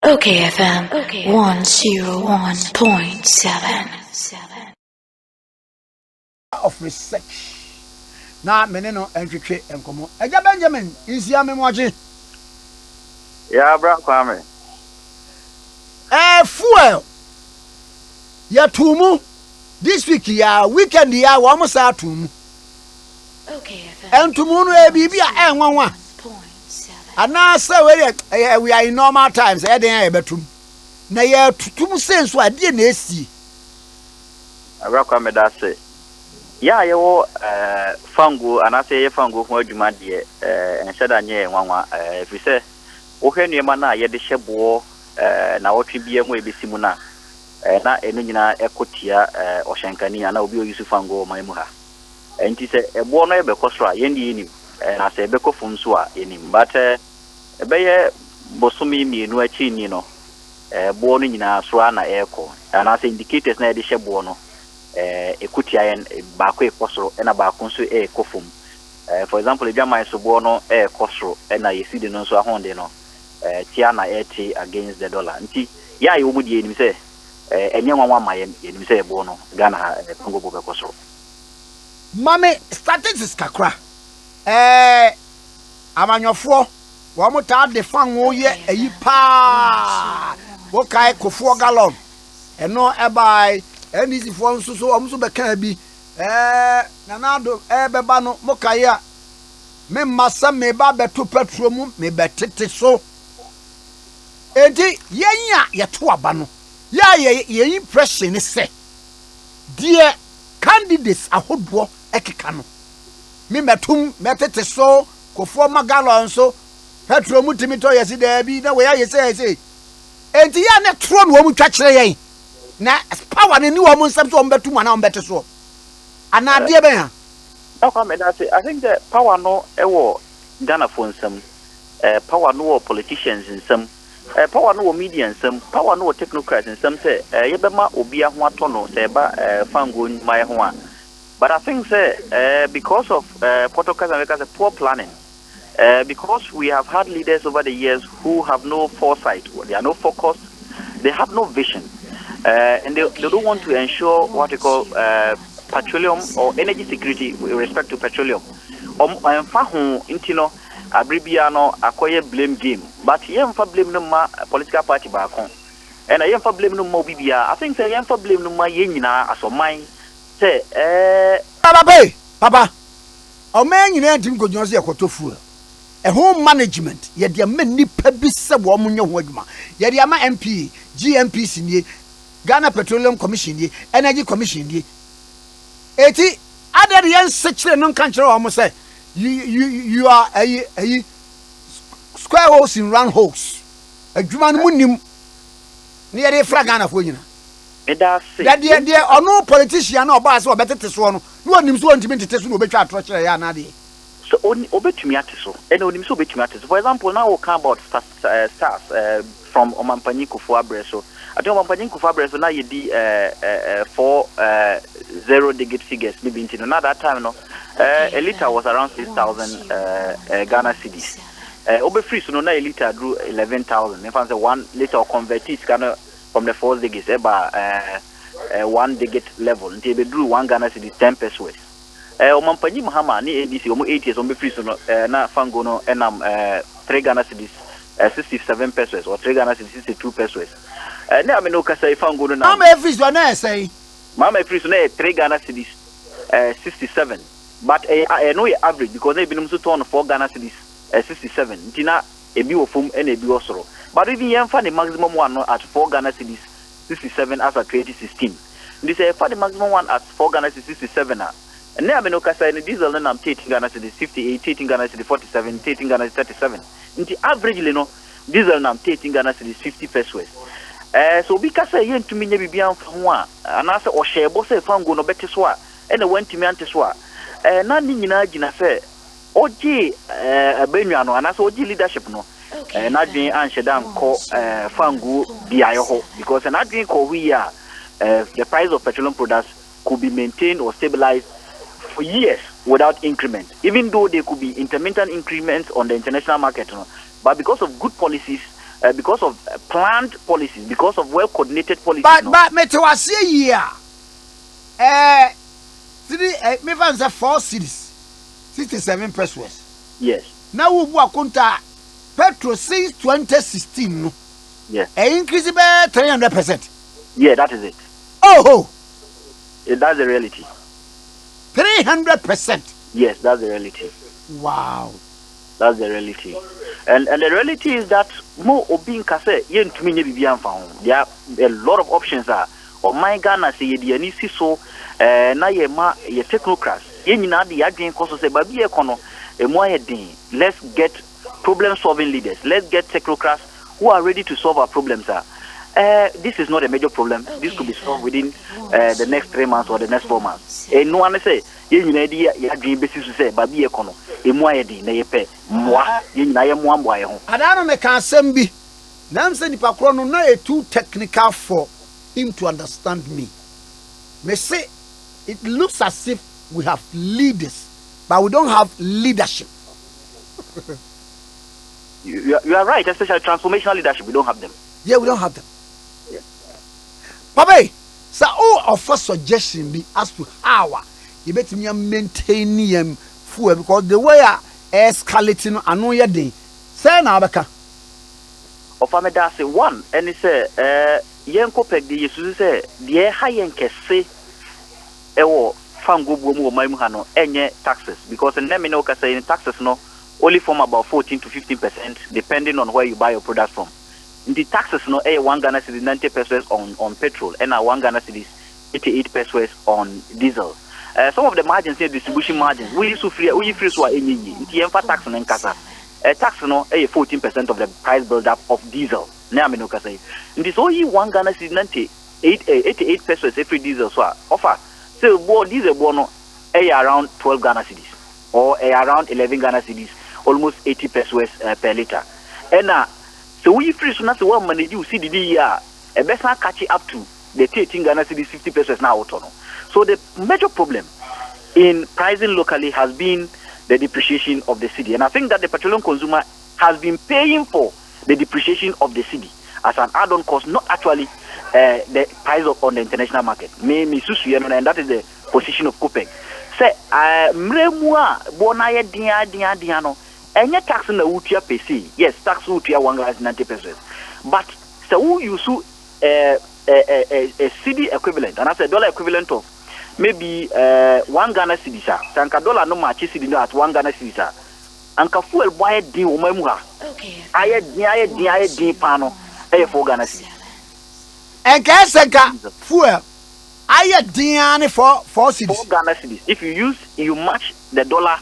OKFM 101.7 of research. Na meneno entwetwe enkomo. Eja Benjamin, insia me moje. Yeah, bro, Kwame. Fuel. Ya tumu. This week ya weekend ya wa mo sa tumu. OKFM Entumu no e bibia enwanwa. Ana say we are in normal times. E den ya betum. Na ya tutum sense ade na esi. Bro, Kwame da say. Yeah, you fangu anase ye fangu ho adwuma de enhyeda nye nwanwa if you say wohwe nuema na ye de hyebo na wotwe bie ho ebesimu na na enu nyina ekotia ohyenkani na obi oyusu fangu man mu ha enti se ebo no ebe kosoro a ye ndi enim na se ebe kofum so a enim but ebe ye bosumi mienu achi ni no ebo no nyina so na eko anase indicators na ye de hyebo no ekutia yen baako ekosoro ena baako nso ekofum for example ebiama esobo no ekosoro ena yesidi no nso ahonde no tia na eti against the dollar nti ya ye omudi enim se enye nwanwa mayen enim se ebo no Ghana ha Congo bo ekosoro Mame statistics kakra amanyofo wo mo ta de fan wo ye ayi pa wo kai kofo gallon eno ebai NDC for so almost be can be nanado beba no mokaya me massa me ba beto petrol mu me betete so enti yenya yeto aba no ya ye impression ne se dear candidates ahodo ekeka no me metum metete so kofo magalon so petrol mu timito yesi da bi na we ya yesi enti ya ne tro no mu twa kire yen na power ni wo mo nsem so ombetu ma na ombete so anade ben ha I think the power no ewo Ghana for nsem power no politicians nsem power no media nsem power no technocrats nsem say yebema obi aho ato no say ba fango my ho a but I think say because of protocols and because of poor planning because we have had leaders over the years who have no foresight, they are no focus, they have no vision. And they don't want to ensure what we call petroleum or energy security with respect to petroleum. Intino abribiano akoye blame game, but yemfa blame no ma political party back home. And I yemfa blame no mo bibia. I think say yemfa blame no ma yenyina asomai. Say Papa. O man nyina ntim kodwon se ekotofu. Home management ye de ma nipa bi se wo mo nyo ho adwuma. Ye de ma MP, GMP sinie Ghana Petroleum Commission ye, Energy Commission ye. Eti other yen secure non country almost say you are a square holes in round holes. A Juman munim near the Fragana for you. That dear or no politician or boss or better to one. No one is so intimate to no better torture yanadi. So only obey to me and only so be to for example, now we'll come about stars from Omampanyiko for Abreso. I think Omampanyiko for Abreso now you di 0 figures maybe into now that time no a liter was around 6,000 Ghana cedis. Obe free so no a liter drew 11,000. If I say 1 liter converted kind from the 4 digits about 1 digit level until they drew 1 Ghana cedi 10 pesos. Omampanyi Mahama ni ADC omo 8 years ombe free so no na fango no enam 3 Ghana cedis 67 pesos or 3 Ghana cedis 62 pesos. Na me no kasa fango no na Mama free so na say Mama free so na 3 Ghana cedis 67 but no average because na binum so turn 4 Ghana cedis 67 ntina ebi wo fom na ebi wo soro but even yen fa the maximum one no at 4 Ghana cedis 67 as at 2016 this for the maximum one at 4 Ghana cedis 67 na and now I know kasa in diesel na am 13 Ghana cedis 58 13 Ghana cedis 47 13 Ghana cedis 37 nti averagely no diesel na am 13 Ghana cedis 50 pesos so because yen to me bibia ho a anase o shebo se fango no bete so a e na wantimi ante so a na ni nyina gina se oji benua no anase oji leadership no na dwen anhyedan ko fango biaye ho because na dwen ko we a the price of petroleum products could be maintained or stabilized for years without increment, even though there could be intermittent increments on the international market. But because of good policies, because of planned policies, because of well coordinated policies. But me to was here. Me fans have 4 cities, 67 pesos. Yes. Now we kunta petrol since 2016. No. Yes. Increase by 300%. Yeah, that is it. Oh. Yeah, that's the reality. 300%. Yes, that's the reality. Wow. That's the reality. And the reality is that more obin kase yen to me bibian found. There are a lot of options are. Or my Ghana say ye anisi so na ye ma ye technocrats. Yen na the adwin koso say babi e kono e mo ayedin. Let's get problem solving leaders. Let's get technocrats who are ready to solve our problems. This is not a major problem. This could be solved within the next 3 months or the next 4 months. And no one say, you know, your dream basis to say, Babi Econo, a moedi, naepe, moi, you know, I am one boy. I don't make a sembi. Nansen Pacrono, not too technical for him to understand me. May say it looks as if we have leaders, but we don't have leadership. You are right, especially transformational leadership, we don't have them. Yeah, we don't have them. Papa, so all of us suggestion be as to how you better maintain him fuel because the way I escalating I know your day. Say now, Becca. Of Ameda say one, and he say, Yen COPEC, the Jesus say, the high and say, fango boom, my muhano, any taxes because in Neminoka say taxes no only from about 14 to 15%, depending on where you buy your product from. The taxes no 1 Ghana cedi 90 pesos on petrol and 1 Ghana cedi 88 pesos on diesel. Some of the margins here distribution margins we used to free so any tax no nkasa. Tax no 14% of the price build up of diesel. Na me no ka say. This only 1 Ghana cedi 88 pesos every diesel so offer. So diesel no around 12 Ghana cedis or around 11 Ghana cedis, almost 80 pesos per liter. And so we free so now one manage you see the year a best catch it up to the 13 Ghana cedis 50 pesos now out. So the major problem in pricing locally has been the depreciation of the cedi, and I think that the petroleum consumer has been paying for the depreciation of the cedi as an add-on cost, not actually the price on the international market. And that is the position of COPEC. Say mremua bonaye dia no. Any tax in the Utia PC, yes, tax Utia 190 pesos. But so you sue a cedi equivalent, and that's a dollar equivalent of maybe 1 Ghana cedi, sir. Sanka dollar no match cedi at 1 Ghana cedi, sir. Anka fuel buy di umemuha. Okay. I di pano, 4 Ghana cedi. And Sanka fuel. I di for 4 cedis. 4 Ghana cedis. If you match the dollar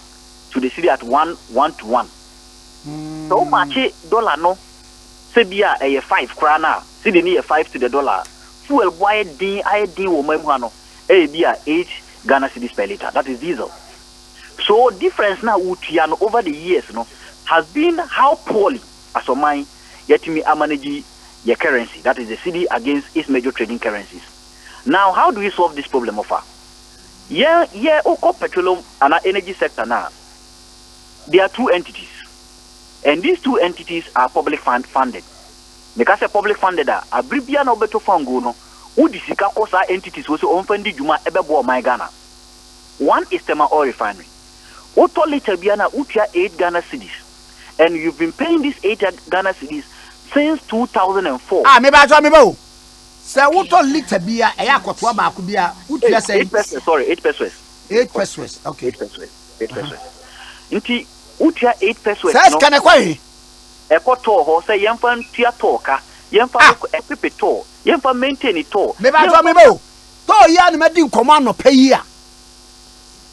to the city at 1 to 1. So much dollar no. Sebia a 5 krana. City near 5 to the dollar. Fuel boy D woman a beer 8 Ghana cedis per liter. That is diesel. So difference now utiano over the years no has been how poorly as a mine yet me manage your currency. That is the city against its major trading currencies. Now how do we solve this problem of her? Yeah, petroleum and energy sector now. There are 2 entities, and these 2 entities are public funded. Because a public funded a bribia no beto fango no, udisika kosa entities was unfunded juma ebebo my Ghana. One is Tema Oil Refinery. Oto liter biana utia 8 Ghana cedis, and you've been paying these 8 Ghana cedis since 2004. Me ba say oto liter bia eya kotwa ba ku bia utia say 8 pesos. Sorry, 8 pesos. 8 pesos. Okay. 8 pesos. 8 pesos. Inti utia 8 pesos. Says can I kwai? Ekoto ho say yemfa ntia toka. Yemfa epipe to. Yemfa maintain it to. Me ba to ya na medi nkoma no pay a.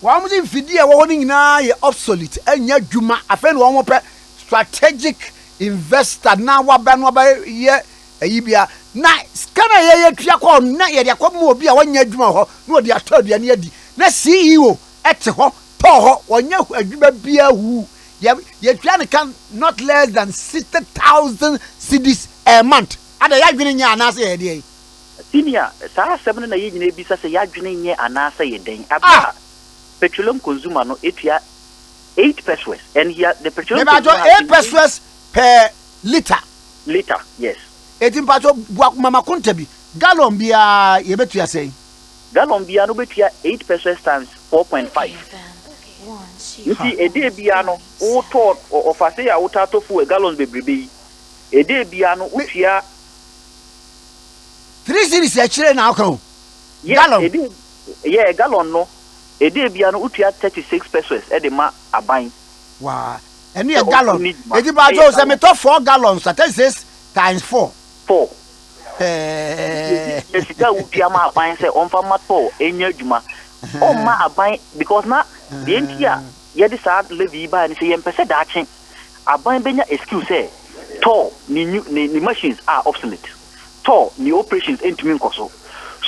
Wa mo di fidie wo ni nyina ye obsolete anya dwuma afa ne wo mo pe strategic investor na wa ba no ba ye ayibia na skana ye tua ko na ye de akomo obi a wanya dwuma ho na odi atodua ne adi na CEO ete ho to ho wonya adwuma bia hu ye tua ne can not less than 60,000 cedis a month ada ya dwene nya anase ye de senior sa 7 na ye nyina bi sa se ya dwene nye anase ye den aba petroleum consumer no etua 8 pesos and here the petroleum 8 pesos per liter Liter, yes. Eti mpacho mama konta bi gallon bia ye betua sei. Gallon bia no betua 8 pesos times 4.5. Nti ede bia no wo to ofase ya wo tato fu gallons bebrebe. Ede bia no utua 3 series e chire na akro. Gallon. Ede yeah, gallon no. Ede bia no utua 36 pesos e de ma aban. Wow. Eni e gallon. Eti mpacho se me to 4 gallons, that is times 4. 4. Esika utia ma aban se onfa mato enya adwuma. O ma aban because na the entia ye de sa levy ba ni se ye mpese da achen. Aban benya excuse say to ni machines are obsolete. To ni operations entumi nkoso.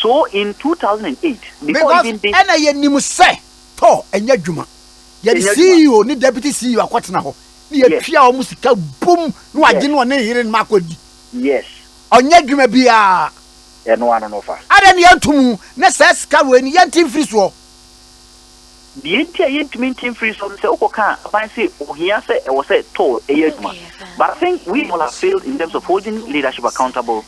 So in 2008 because ena ye nim se to enya adwuma. Ye the CEO ni deputy CEO akwatena ho. Ni ye twia o musika boom no agye no ne yire no makodi. Yes. Onya dwuma bia eno ano no fa ada ne yantum na sesika we ni yantim free so the entia yantim free so say okoka ban say ohia say e was say to eyaduma. But I think we all have failed in terms of holding leadership accountable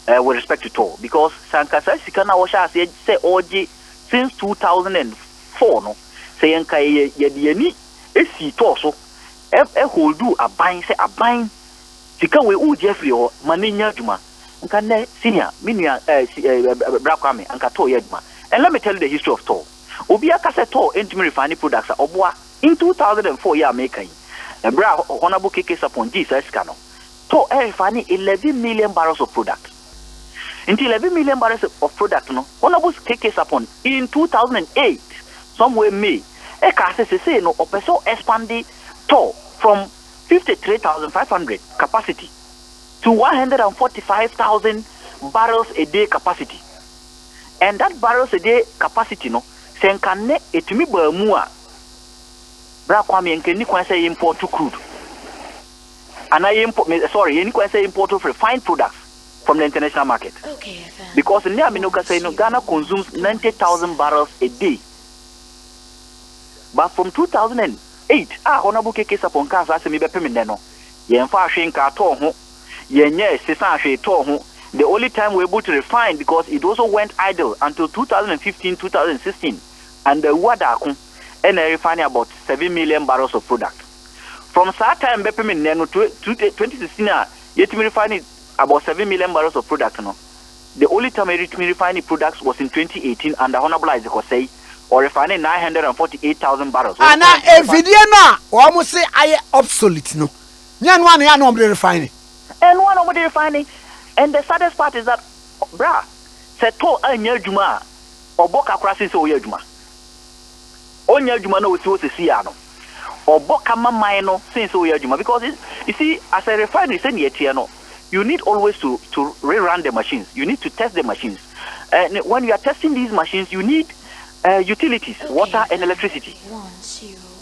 with respect to toll, because sankasa sika na wo sha say oji since 2004 no say enka ye de ani esi to so e holdu aban say aban sika we u Jeffrey o maninya dwuma nka ne senior minua brakwame nka to ye dwuma. And let me tell you the history of toll. Obi akase toll entimi refining products oboa in 2004 year making bra honorable KK upon Jesus kano toll refining 11 million barrels of product. Into 11 million barrels of product no honorable KK upon in 2008 somewhere May e ka say no opeso expand toll from 53,500 capacity to 145,000 barrels a day capacity. And that barrels a day capacity no senkane etumi ba mu a bra kwame enkeni kwan say import to crude. And I import any kwan say import of refined products from the international market. Okay, because in Aminoka say no Ghana consumes 90,000 barrels a day. But from 2008 honorable KK upon cars as me be pemene no yen fa hwenka to ho yen ye sesa hwe to ho. The only time we're able to refine, because it also went idle until 2015 2016, and the wadakun and refining about 7 million barrels of product. From that time be pemene no 2016 yet me refining about 7 million barrels of product no. The only time we refining products was in 2018, and the honorable Isaac say or refining 948,000 barrels. Ana evidie na wo say aye obsolete no. Nyan one ya no refining. And one of the refining. And the saddest part is that bra se to anya dwuma oboka krasi se oya dwuma. Onya dwuma na osi se ya no. Oboka mamai no since oya dwuma, because you see as a refinery say near no, you need always to rerun the machines. You need to test the machines. And when you are testing these machines, you need utilities, water and electricity.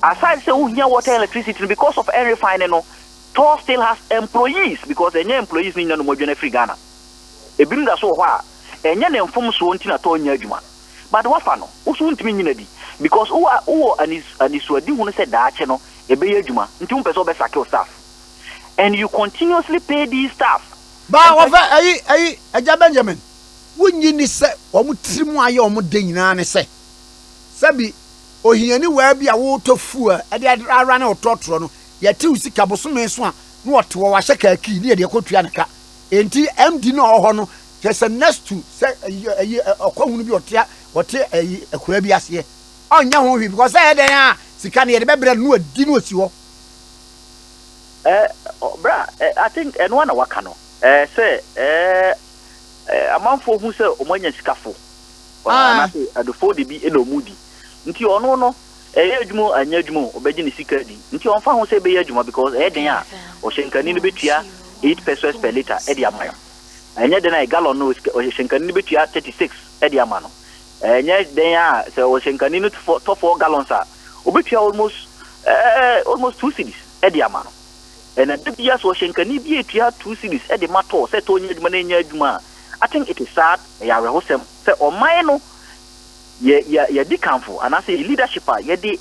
Aside say water and electricity, because of air refining no, Toll still has employees, because any employees need no more than free Ghana. E bring that so why enya na mfom so nti na to nya adwuma. But what fa no wo so ntimi nyina di, because who aniswadi hu no say daache no e be adwuma nti wo pese obesake staff, and you continuously pay these staff. Ba wa fa ayi Aja Benjamin wunyi ni se omo trimu aye omo de nyina ne se sabi ohiani wa bia wo tofu a de ara na ototoro no yati usika bosome so a no wote wo wa hyeka ki ne de kotua ne ka enti MD no ho no just next to say okwahunu bi wote akura bi ase onya ho hwi, because say den a sika ne de bebre no adi no osi ho bra I think and one waka no say amanfo hu say omanya sikafo na say adofo de bi eno mudi nti ono no adwumo anya adwumo obeji ne sika di nti onfa ho say be adwumo, because den a o shenkani no betua 8 pesos per liter edi amayo anya den a gallon no o shenkani no betua 36 edi amano anya den a say o shenkani no to 4 gallons a obetua almost 2 cedis edi amano. And the years was shenkani bi etua 2 cedis edi mato say to nya adwuma na nya adwuma. I think it is sad ya rehosem say o man no ye di kanfo and I say leadership ye di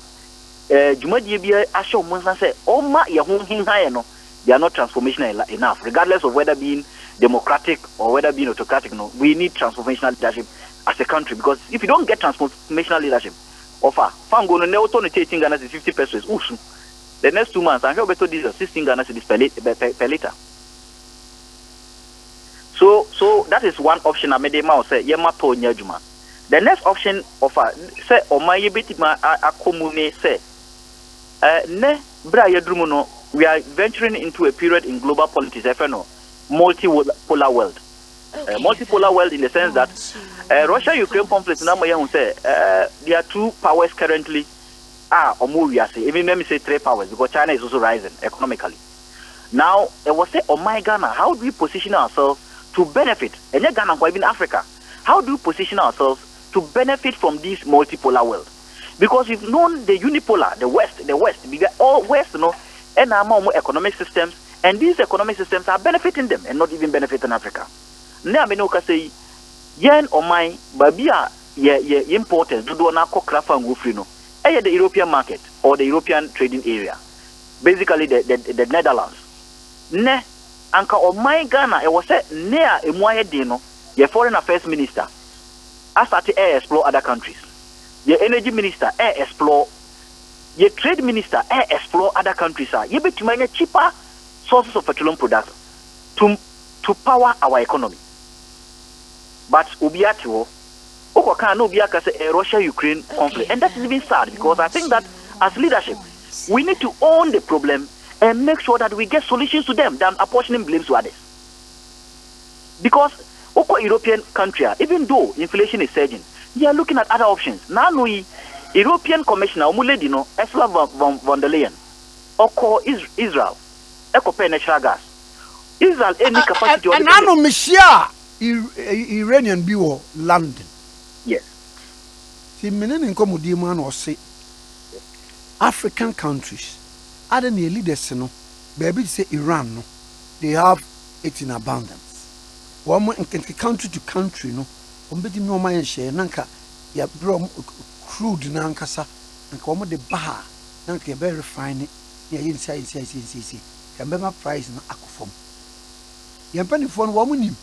dwumadie bi ahye o monsan say o ma ye ho hinhan no they are not transformational enough, regardless of whether being democratic or whether being autocratic. No, we need transformational leadership as a country, because if you don't get transformational leadership, fan go no auto 18 Ghana is 50 pesos. The next 2 months, I'm sure better diesel 16 Ghana is per liter. So that is one option. I made a mouse say yema to nyajuma. The next option offer say o my yebiti ma akomune say ne bra yedrumu no, we are venturing into a period in global politics, multipolar world. Multipolar world in the sense that Russia-Ukraine conflict now say there are two powers currently even let me say three powers, because China is also rising economically. Now it was say, oh my Ghana, how do we position ourselves to benefit, and Ghana or even Africa, how do we position ourselves to benefit from this multipolar world? Because we've known the unipolar, the West, we get all West, and our more economic systems, and these economic systems are benefiting them and not even benefiting Africa. Now I can say, yen or my babia ye importers do not cook craft and free the European market or the European trading area, basically the Netherlands. Ne anka o my Ghana it was said near a moye dino your foreign affairs minister as at explore other countries, your energy minister explore, your trade minister explore other countries you be to make cheaper sources of petroleum products to power our economy. But ubiatio okaka no biaka say a Russia-Ukraine conflict, and that is even sad, because I think that as leadership we need to own the problem and make sure that we get solutions to them than apportioning blames to others. Because European country, even though inflation is surging, they are looking at other options. Now we European Commissioner Ursula von der Leyen or Israel pay natural gas. Israel any capacity and I know Michelle Iranian Bureau London. Yes. See, menen nkomudi man or say African countries are the leaders, baby say Iran, they have it in abundance. One more country to country, beti no man share nanka ya bro crude nankasa and come the bar nanka very refined ya inside can be my price na akufom. Yampani phone woman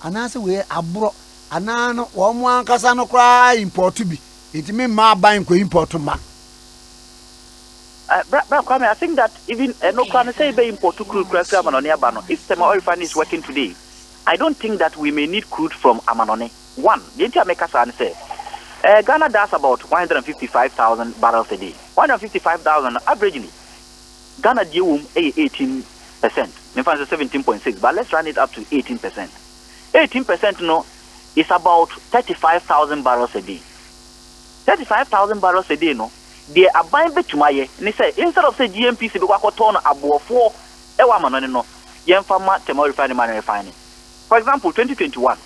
and answer we abro anano one kasa no cry import to be it mean ma buying ko import ma. I think that even no can say be import to crude crack Amanone. If the oil refinery is working today, I don't think that we may need crude from Amanone. One, the entire makers say Ghana does about 155,000 barrels a day. 155,000 averagely. Ghana due 18%. In fact, 17.6, but let's run it up to 18%. 18% is about 35,000 barrels a day. 35,000 barrels a day they are buying betumaye. And they say instead of say GMPC because I turn about 4 Ewaman Yemfama Temo refining. For example, 2021.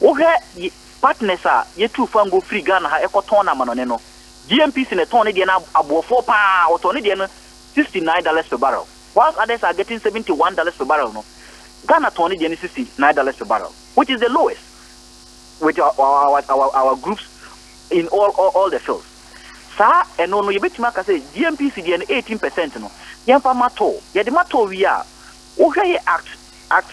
Okay, partners are ye two fan go free Ghana ha ekotona manoneno. GMPC in a ton again about 4 pounds or ton again $69 per barrel. Whilst others are getting $71 per barrel, Ghana ton again $69 per barrel, which is the lowest with our groups in all the fields. Sa and no you bet maka say GMPC the 18% no yemfa mato ye the mato we are okay act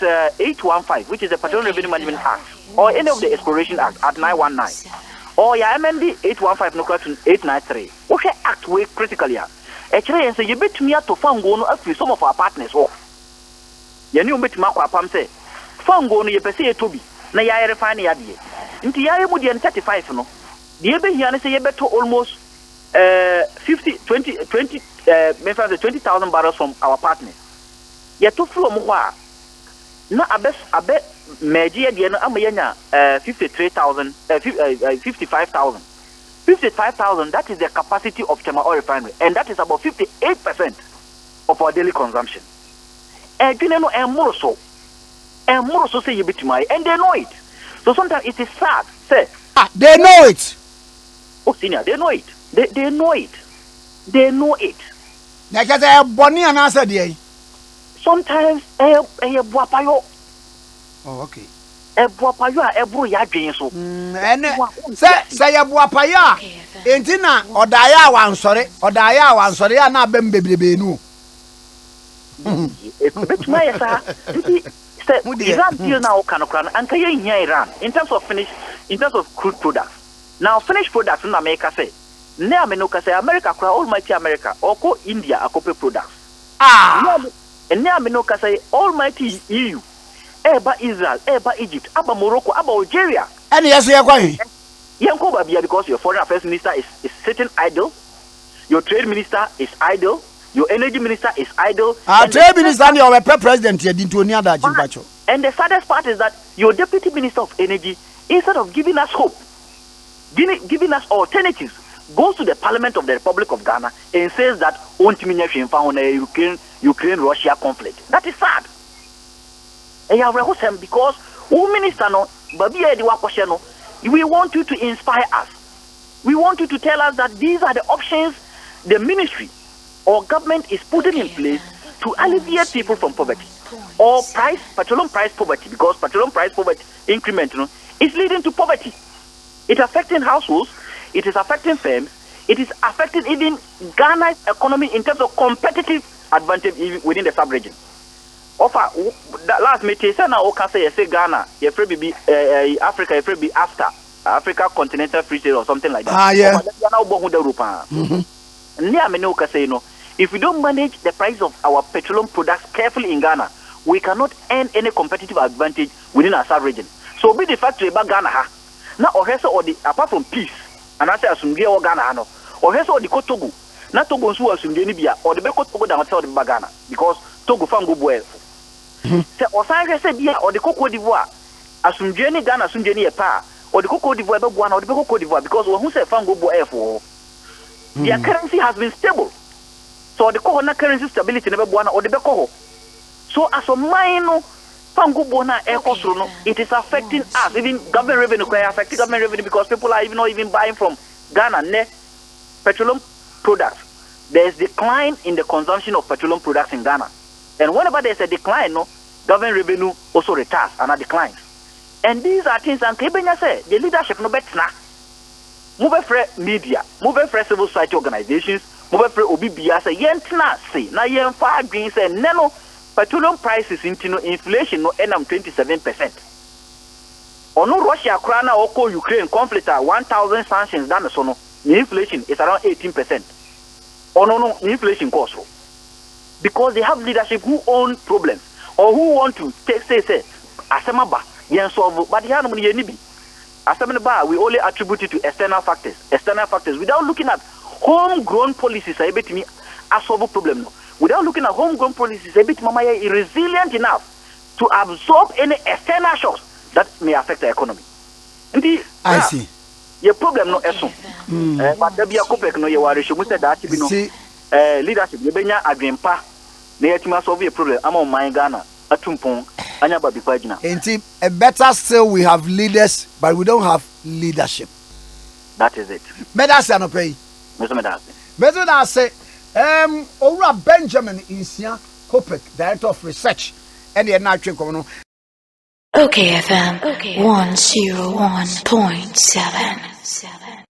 815, which is the Petroleum Revenue Management Act, or any of the Exploration Act at 919, or ya MND 815 no to 893 okay act we critically actually and say you bet me to fan go no afri some of our partners ye ni bet maka pam say fan go no ye pese ye tobi na ya refine ya de nti ya mu de 35 no de be hia na say ye beto almost 20,000 barrels from our partners. Yet to flow more. No, I bet Media Diana Amayana 55,000. 55,000, that is the capacity of Tema Oil Refinery, and that is about 58% of our daily consumption. And you know, and more so say you bit my, and they know it. So sometimes it is sad. Say, they know it. Oh, senior, they know it. They know it. They know it. Because I have Bonnie and answer there. Sometimes buapayo. Oh, okay. Buapayo ebro ya dwen so. And say buapaya. Entina odaya wan sore ya na bem bebrebe nu. But my Iran deal now can and Iran in terms of crude products. Now finished products in America say America almighty America or go India a copy products. And now Menoka say almighty EU, Eba Israel, Eba Egypt, Aba Morocco, Aba Algeria. And yes, we are going. Yanko Babia, because your foreign affairs minister is sitting idle, your trade minister is idle, your energy minister is idle. Our trade minister and your president here didn't know that. And the saddest part is that your deputy minister of energy, instead of giving us hope, giving us alternatives, goes to the Parliament of the Republic of Ghana and says that Ukraine-Russia conflict. That is sad. Because minister no, we want you to inspire us. We want you to tell us that these are the options the ministry or government is putting in place to alleviate people from poverty or petroleum price poverty, because petroleum price poverty increment is leading to poverty. It's affecting households, it is affecting firms, it is affecting even Ghana's economy in terms of competitive advantage within the sub-region. Last meeting, now say Ghana, Africa, after Africa continental free trade or something like that. If we don't manage the price of our petroleum products carefully in Ghana, we cannot earn any competitive advantage within our sub-region. So be the fact about Ghana, now or the apart from peace, and I say Asumgia or Ghana, or the Togo, not Togo who Asumgia or the Beko Togo down south of Ghana, because Togo fango boy. Say or say or the Coco d'Ivoire, Asumjeni Ghana, Asumjeni pa, or the Coco d'Ivoire, one or the Coco d'Ivoire, because who say fango boy for their currency has been stable. So the Coco currency stability never one or the Beko. So as a minor fango bona eco, it is affecting us, even government revenue, affecting government revenue because people are not even buying from Ghana petroleum products. There is decline in the consumption of petroleum products in Ghana. And whenever there is a decline, government revenue also retires and declines. And these are things and Kebenya say the leadership no better now. Move for media, move for civil society organizations, move for OBBA say yentina say na yen fa green say neno petroleum prices into inflation no enam 27%. Ono Russia krana oko Ukraine conflict 1,000 sanctions done so no inflation is around 18%. Ono no inflation cost. Because they have leadership who own problems or who want to say asemaba yen solve, but the money yenibi asemaba we only attribute it to external factors without looking at homegrown policies are able to me a solve problem no. Without looking at homegrown policies able to mama is resilient enough to absorb any external shocks that may affect the economy. Indeed, I see. Your problem no eso. But there be a COPEC no you worry should say that you know leadership you benya adwempa na yatima solve a problem am on my Ghana atumpon anya ba bi pagina. Indeed, better still we have leaders but we don't have leadership. That is it. Medase anopay. Medase say Ora Benjamin Insia COPEC Director of Research and the Natchem Kono. OKFM 101.7.